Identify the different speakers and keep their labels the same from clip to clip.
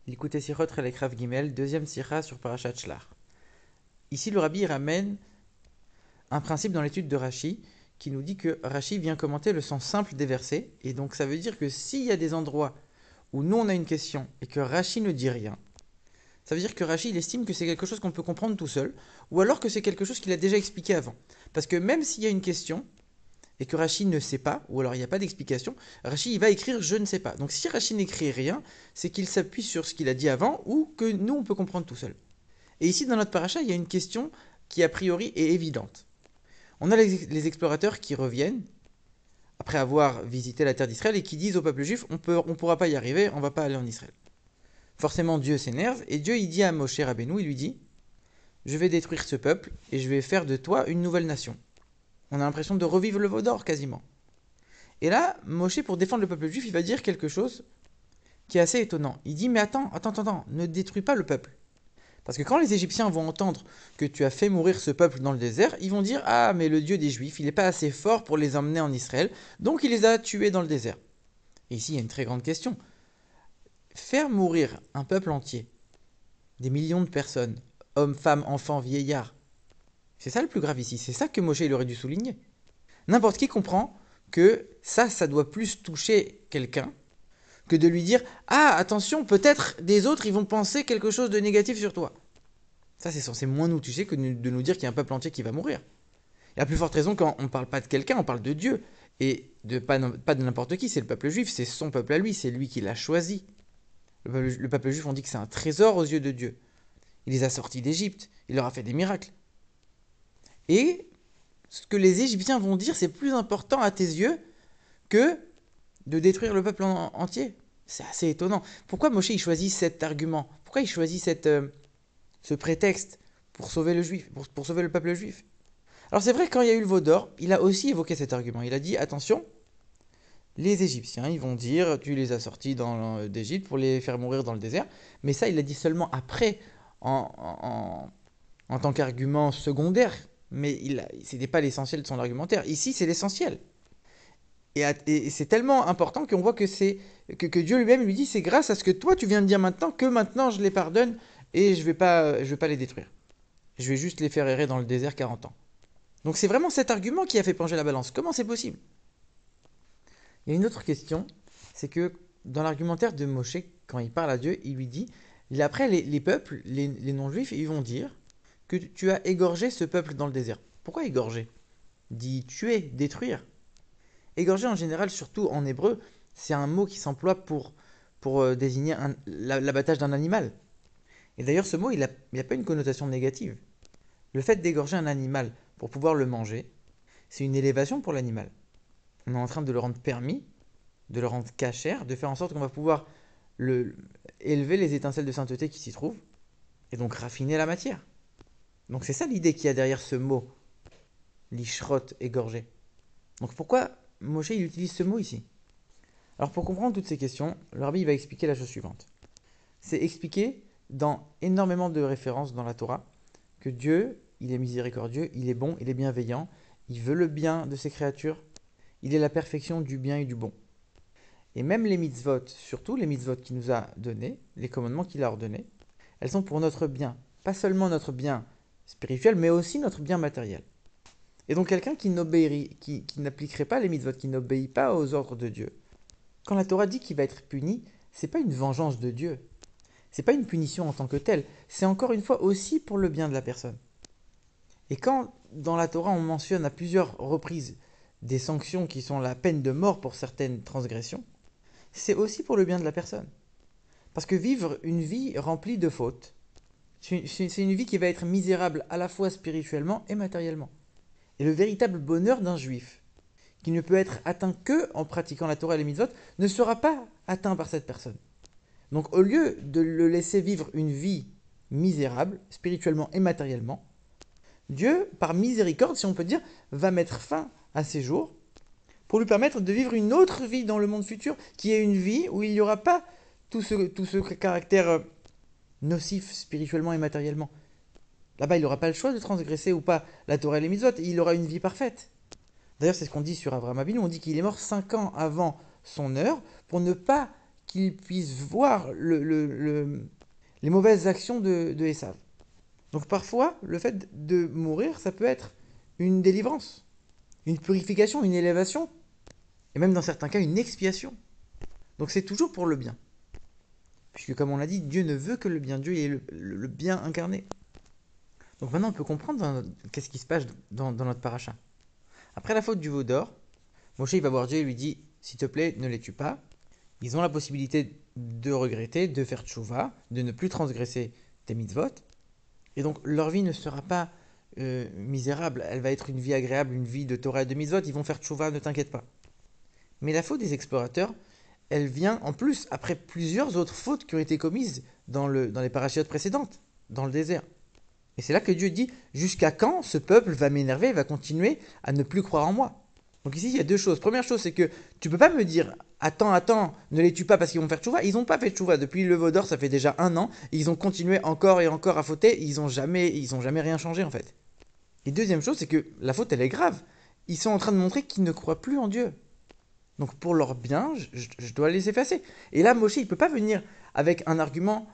Speaker 1: L'écoutez Sirot Relek Rav Gimel, deuxième sira sur Parashat Shlach. Ici, le rabbi ramène un principe dans l'étude de Rashi qui nous dit que Rashi vient commenter le sens simple des versets. Et donc, ça veut dire que s'il y a des endroits où nous on a une question et que Rashi ne dit rien, ça veut dire que Rashi il estime que c'est quelque chose qu'on peut comprendre tout seul, ou alors que c'est quelque chose qu'il a déjà expliqué avant. Parce que même s'il y a une question et que Rashi ne sait pas, ou alors il n'y a pas d'explication, Rashi il va écrire je ne sais pas. Donc si Rashi n'écrit rien, c'est qu'il s'appuie sur ce qu'il a dit avant ou que nous on peut comprendre tout seul. Et ici dans notre paracha, il y a une question qui a priori est évidente. On a les explorateurs qui reviennent après avoir visité la terre d'Israël et qui disent au peuple juif on pourra pas y arriver, on va pas aller en Israël. Forcément Dieu s'énerve et Dieu il dit à Moshe Rabbeinu, il lui dit je vais détruire ce peuple et je vais faire de toi une nouvelle nation. On a l'impression de revivre le veau d'or quasiment. Et là, Moshe, pour défendre le peuple juif, il va dire quelque chose qui est assez étonnant. Il dit, mais attends, ne détruis pas le peuple. Parce que quand les Égyptiens vont entendre que tu as fait mourir ce peuple dans le désert, ils vont dire, ah, mais le Dieu des Juifs, il n'est pas assez fort pour les emmener en Israël, donc il les a tués dans le désert. Et ici, il y a une très grande question. Faire mourir un peuple entier, des millions de personnes, hommes, femmes, enfants, vieillards, c'est ça le plus grave ici, c'est ça que Moshe il aurait dû souligner. N'importe qui comprend que ça doit plus toucher quelqu'un que de lui dire ah attention peut-être des autres ils vont penser quelque chose de négatif sur toi. Ça c'est censé moins nous toucher que de nous dire qu'il y a un peuple entier qui va mourir. Et à plus forte raison quand on ne parle pas de quelqu'un, on parle de Dieu et pas de n'importe qui, c'est le peuple juif, c'est son peuple à lui, c'est lui qui l'a choisi. Le peuple juif on dit que c'est un trésor aux yeux de Dieu. Il les a sortis d'Égypte, il leur a fait des miracles. Et ce que les Égyptiens vont dire c'est plus important à tes yeux que de détruire le peuple entier. C'est assez étonnant. Pourquoi Moshe il choisit cet argument? Pourquoi il choisit ce prétexte pour sauver le juif, pour sauver le peuple juif? Alors c'est vrai, quand il y a eu le veau d'or, il a aussi évoqué cet argument. Il a dit, attention, les Égyptiens, ils vont dire, tu les as sortis d'Égypte pour les faire mourir dans le désert. Mais ça, il l'a dit seulement après, en, en, en tant qu'argument secondaire. Mais ce n'était pas l'essentiel de son argumentaire. Ici, c'est l'essentiel. Et c'est tellement important qu'on voit que Dieu lui-même lui dit c'est grâce à ce que toi tu viens de dire maintenant que maintenant je les pardonne et je vais pas les détruire. Je vais juste les faire errer dans le désert 40 ans. Donc c'est vraiment cet argument qui a fait pencher la balance. Comment c'est possible? Il y a une autre question, c'est que dans l'argumentaire de Moshe, quand il parle à Dieu, il lui dit après les peuples, les non-juifs, ils vont dire que tu as égorgé ce peuple dans le désert. Pourquoi égorger? Dit tuer, détruire. Égorger en général, surtout en hébreu, c'est un mot qui s'emploie pour désigner l'abattage d'un animal. Et d'ailleurs, ce mot, il a pas une connotation négative. Le fait d'égorger un animal pour pouvoir le manger, c'est une élévation pour l'animal. On est en train de le rendre permis, de le rendre cachère, de faire en sorte qu'on va pouvoir élever les étincelles de sainteté qui s'y trouvent, et donc raffiner la matière. Donc c'est ça l'idée qu'il y a derrière ce mot, lishrot, égorger. Donc pourquoi Moshe il utilise ce mot ici? Alors pour comprendre toutes ces questions, le rabbi va expliquer la chose suivante. C'est expliqué dans énormément de références dans la Torah que Dieu, il est miséricordieux, il est bon, il est bienveillant, il veut le bien de ses créatures, il est la perfection du bien et du bon. Et même les mitzvot, surtout les mitzvot qu'il nous a donnés, les commandements qu'il a ordonnés, elles sont pour notre bien. Pas seulement notre bien spirituel, mais aussi notre bien matériel. Et donc quelqu'un qui n'appliquerait pas les mitzvot, qui n'obéit pas aux ordres de Dieu, quand la Torah dit qu'il va être puni, c'est pas une vengeance de Dieu. C'est pas une punition en tant que telle. C'est encore une fois aussi pour le bien de la personne. Et quand dans la Torah on mentionne à plusieurs reprises des sanctions qui sont la peine de mort pour certaines transgressions, c'est aussi pour le bien de la personne. Parce que vivre une vie remplie de fautes, c'est une vie qui va être misérable à la fois spirituellement et matériellement. Et le véritable bonheur d'un juif, qui ne peut être atteint que en pratiquant la Torah et les mitzvot, ne sera pas atteint par cette personne. Donc au lieu de le laisser vivre une vie misérable, spirituellement et matériellement, Dieu, par miséricorde, si on peut dire, va mettre fin à ses jours pour lui permettre de vivre une autre vie dans le monde futur, qui est une vie où il n'y aura pas tout ce caractère nocif spirituellement et matériellement. Là-bas, il n'aura pas le choix de transgresser ou pas la Torah et les mitzvot, il aura une vie parfaite. D'ailleurs, c'est ce qu'on dit sur Avraham Avinu, on dit qu'il est mort 5 ans avant son heure pour ne pas qu'ils puissent voir les mauvaises actions de Esav. Donc parfois, le fait de mourir, ça peut être une délivrance, une purification, une élévation, et même dans certains cas, une expiation. Donc c'est toujours pour le bien. Puisque comme on l'a dit, Dieu ne veut que le bien. Dieu est le bien incarné. Donc maintenant, on peut comprendre qu'est-ce qui se passe dans notre paracha. Après la faute du veau d'or, Moshe il va voir Dieu et lui dit, s'il te plaît, ne les tue pas. Ils ont la possibilité de regretter, de faire tchouva, de ne plus transgresser tes mitzvot. Et donc leur vie ne sera pas misérable, elle va être une vie agréable, une vie de Torah et de mitzvot. Ils vont faire tchouva, ne t'inquiète pas. Mais la faute des explorateurs, elle vient en plus après plusieurs autres fautes qui ont été commises dans les parachiotes précédentes, dans le désert. Et c'est là que Dieu dit, jusqu'à quand ce peuple va m'énerver et va continuer à ne plus croire en moi. Donc ici, il y a deux choses. Première chose, c'est que tu peux pas me dire, attends, ne les tue pas parce qu'ils vont faire tchouva. Ils n'ont pas fait tchouva. Depuis le veau d'or, ça fait déjà 1 an. Et ils ont continué encore et encore à fauter. Ils ont jamais rien changé en fait. Et deuxième chose, c'est que la faute, elle est grave. Ils sont en train de montrer qu'ils ne croient plus en Dieu. Donc pour leur bien, je dois les effacer. Et là, Moshe, il ne peut pas venir avec un argument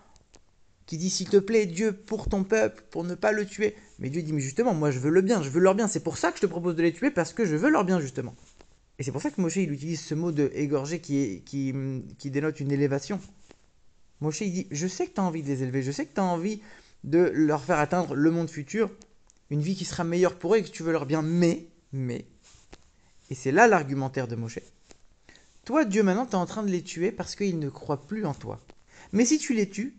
Speaker 1: qui dit, s'il te plaît, Dieu, pour ton peuple, pour ne pas le tuer. Mais Dieu dit, mais justement, moi je veux le bien, je veux leur bien. C'est pour ça que je te propose de les tuer, parce que je veux leur bien, justement. Et c'est pour ça que Moshe, il utilise ce mot de égorger qui dénote une élévation. Moshe, il dit, je sais que tu as envie de les élever, je sais que tu as envie de leur faire atteindre le monde futur, une vie qui sera meilleure pour eux et que tu veux leur bien, mais, et c'est là l'argumentaire de Moshe. Toi, Dieu, maintenant, tu es en train de les tuer parce qu'ils ne croient plus en toi. Mais si tu les tues,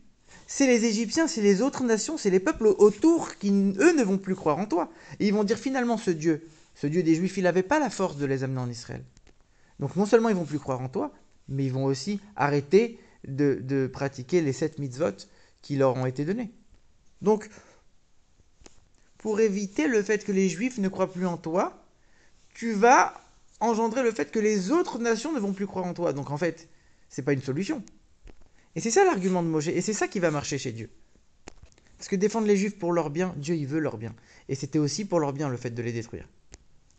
Speaker 1: c'est les Égyptiens, c'est les autres nations, c'est les peuples autour qui, eux, ne vont plus croire en toi. Et ils vont dire finalement, ce Dieu des Juifs, il n'avait pas la force de les amener en Israël. Donc non seulement ils vont plus croire en toi, mais ils vont aussi arrêter de pratiquer les 7 mitzvot qui leur ont été donnés. Donc, pour éviter le fait que les Juifs ne croient plus en toi, tu vas engendrer le fait que les autres nations ne vont plus croire en toi. Donc en fait, c'est pas une solution. Et c'est ça l'argument de Moshe, et c'est ça qui va marcher chez Dieu. Parce que défendre les Juifs pour leur bien, Dieu il veut leur bien. Et c'était aussi pour leur bien le fait de les détruire.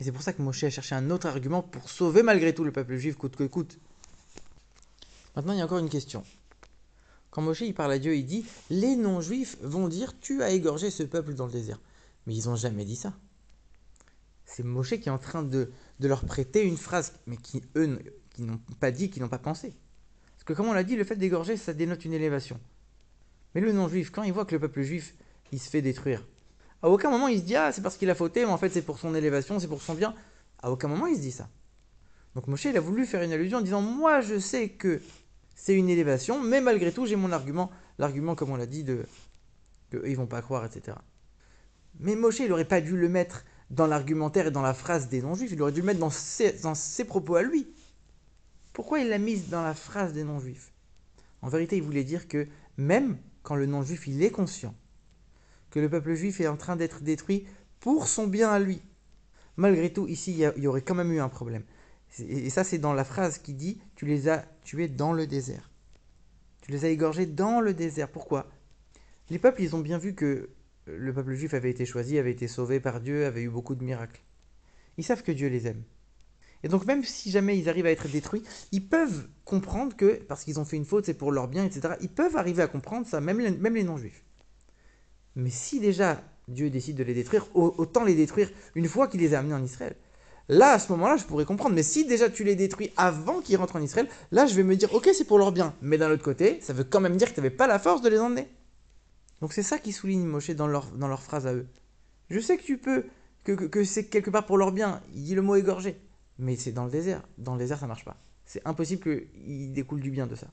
Speaker 1: Et c'est pour ça que Moshe a cherché un autre argument pour sauver malgré tout le peuple juif coûte que coûte. Maintenant il y a encore une question. Quand Moshe il parle à Dieu, il dit, les non-juifs vont dire, tu as égorgé ce peuple dans le désert. Mais ils n'ont jamais dit ça. C'est Moshe qui est en train de leur prêter une phrase, mais qui eux, qui n'ont pas dit, qui n'ont pas pensé. Parce que comme on l'a dit, le fait d'égorger, ça dénote une élévation. Mais le non-juif, quand il voit que le peuple juif, il se fait détruire, à aucun moment il se dit, ah, c'est parce qu'il a fauté, mais en fait c'est pour son élévation, c'est pour son bien. À aucun moment il se dit ça. Donc Moshe, il a voulu faire une allusion en disant, moi je sais que c'est une élévation, mais malgré tout, j'ai mon argument, l'argument, comme on l'a dit, qu'eux, ils vont pas croire, etc. Mais Moshe, il n'aurait pas dû le mettre dans l'argumentaire et dans la phrase des non-juifs, il aurait dû le mettre dans ses propos à lui. Pourquoi il l'a mise dans la phrase des non-juifs? En vérité, il voulait dire que même quand le non-juif, il est conscient que le peuple juif est en train d'être détruit pour son bien à lui, malgré tout, ici, il y aurait quand même eu un problème. Et ça, c'est dans la phrase qui dit « Tu les as tués dans le désert ». Tu les as égorgés dans le désert. Pourquoi? Les peuples, ils ont bien vu que le peuple juif avait été choisi, avait été sauvé par Dieu, avait eu beaucoup de miracles. Ils savent que Dieu les aime. Et donc même si jamais ils arrivent à être détruits, ils peuvent comprendre que, parce qu'ils ont fait une faute, c'est pour leur bien, etc. Ils peuvent arriver à comprendre ça, même les non-juifs. Mais si déjà Dieu décide de les détruire, autant les détruire une fois qu'il les a amenés en Israël. Là, à ce moment-là, je pourrais comprendre. Mais si déjà tu les détruis avant qu'ils rentrent en Israël, là, je vais me dire, ok, c'est pour leur bien. Mais d'un autre côté, ça veut quand même dire que tu n'avais pas la force de les emmener. Donc c'est ça qui souligne Moshe dans leur phrase à eux. Je sais que tu peux, que c'est quelque part pour leur bien. Il dit le mot égorgé. Mais c'est dans le désert. Dans le désert, ça marche pas. C'est impossible qu'il découle du bien de ça.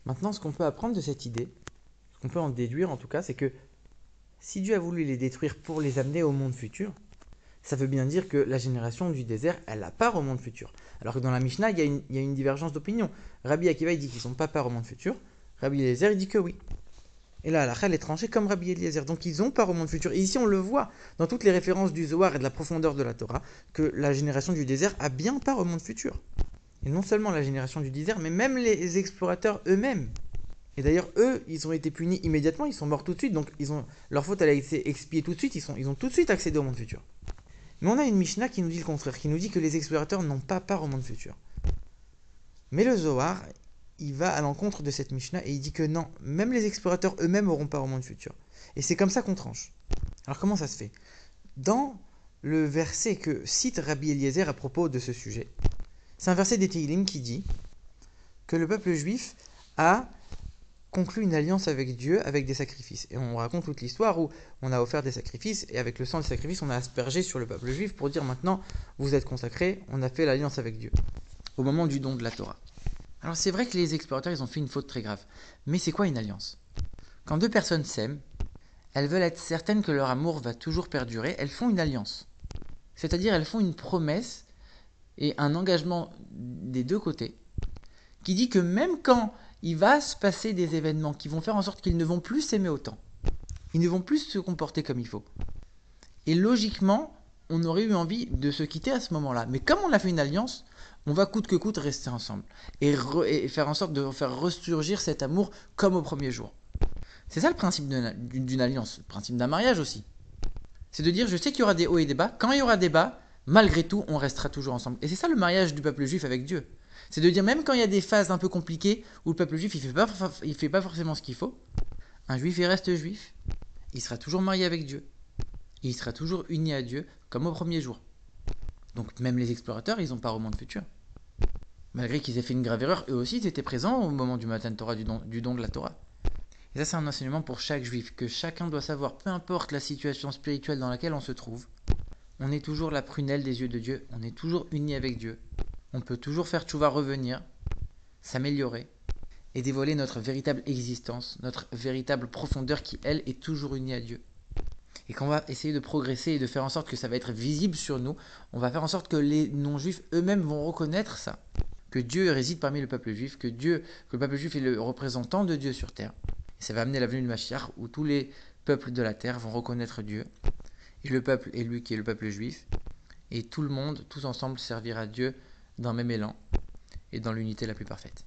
Speaker 1: Maintenant, ce qu'on peut apprendre de cette idée, ce qu'on peut en déduire en tout cas, c'est que si Dieu a voulu les détruire pour les amener au monde futur, ça veut bien dire que la génération du désert, elle a part au monde futur. Alors que dans la Mishnah, il y a une divergence d'opinion. Rabbi Akiva, il dit qu'ils n'ont pas part au monde futur. Rabbi Eliezer, il dit que oui. Et là, la elle est tranchée comme Rabbi Eliezer. Donc ils ont part au monde futur. Et ici, on le voit dans toutes les références du Zohar et de la profondeur de la Torah, que la génération du désert a bien part au monde futur. Et non seulement la génération du désert, mais même les explorateurs eux-mêmes. Et d'ailleurs, eux, ils ont été punis immédiatement, ils sont morts tout de suite. Donc leur faute, elle a été expiée tout de suite. Ils ont tout de suite accédé au monde futur. Mais on a une Mishnah qui nous dit le contraire, qui nous dit que les explorateurs n'ont pas part au monde futur. Mais le Zohar, il va à l'encontre de cette Mishnah et il dit que non, même les explorateurs eux-mêmes n'auront pas au monde futur. Et c'est comme ça qu'on tranche. Alors comment ça se fait? Dans le verset que cite Rabbi Eliezer à propos de ce sujet, c'est un verset des Tehillim qui dit que le peuple juif a conclu une alliance avec Dieu avec des sacrifices. Et on raconte toute l'histoire où on a offert des sacrifices et avec le sang des sacrifices, on a aspergé sur le peuple juif pour dire maintenant, vous êtes consacrés, on a fait l'alliance avec Dieu au moment du don de la Torah. Alors c'est vrai que les explorateurs, ils ont fait une faute très grave. Mais c'est quoi une alliance? Quand deux personnes s'aiment, elles veulent être certaines que leur amour va toujours perdurer, elles font une alliance. C'est-à-dire elles font une promesse et un engagement des deux côtés qui dit que même quand il va se passer des événements qui vont faire en sorte qu'ils ne vont plus s'aimer autant, ils ne vont plus se comporter comme il faut. Et logiquement, on aurait eu envie de se quitter à ce moment-là. Mais comme on a fait une alliance, on va coûte que coûte rester ensemble et faire en sorte de faire ressurgir cet amour comme au premier jour. C'est ça le principe d'une alliance, le principe d'un mariage aussi. C'est de dire, je sais qu'il y aura des hauts et des bas. Quand il y aura des bas, malgré tout, on restera toujours ensemble. Et c'est ça le mariage du peuple juif avec Dieu. C'est de dire, même quand il y a des phases un peu compliquées, où le peuple juif, il fait pas forcément ce qu'il faut, un juif, il reste juif, il sera toujours marié avec Dieu. Et il sera toujours uni à Dieu, comme au premier jour. Donc même les explorateurs, ils n'ont pas au monde futur. Malgré qu'ils aient fait une grave erreur, eux aussi, ils étaient présents au moment du Matan Torah, du don de la Torah. Et ça, c'est un enseignement pour chaque juif, que chacun doit savoir, peu importe la situation spirituelle dans laquelle on se trouve, on est toujours la prunelle des yeux de Dieu, on est toujours uni avec Dieu, on peut toujours faire tchouva revenir, s'améliorer, et dévoiler notre véritable existence, notre véritable profondeur qui, elle, est toujours unie à Dieu. Et quand on va essayer de progresser et de faire en sorte que ça va être visible sur nous, on va faire en sorte que les non-juifs eux-mêmes vont reconnaître ça, que Dieu réside parmi le peuple juif, que le peuple juif est le représentant de Dieu sur terre. Et ça va amener la venue de Mashiach où tous les peuples de la terre vont reconnaître Dieu. Et le peuple élu qui est le peuple juif. Et tout le monde, tous ensemble, servira Dieu d'un même élan et dans l'unité la plus parfaite.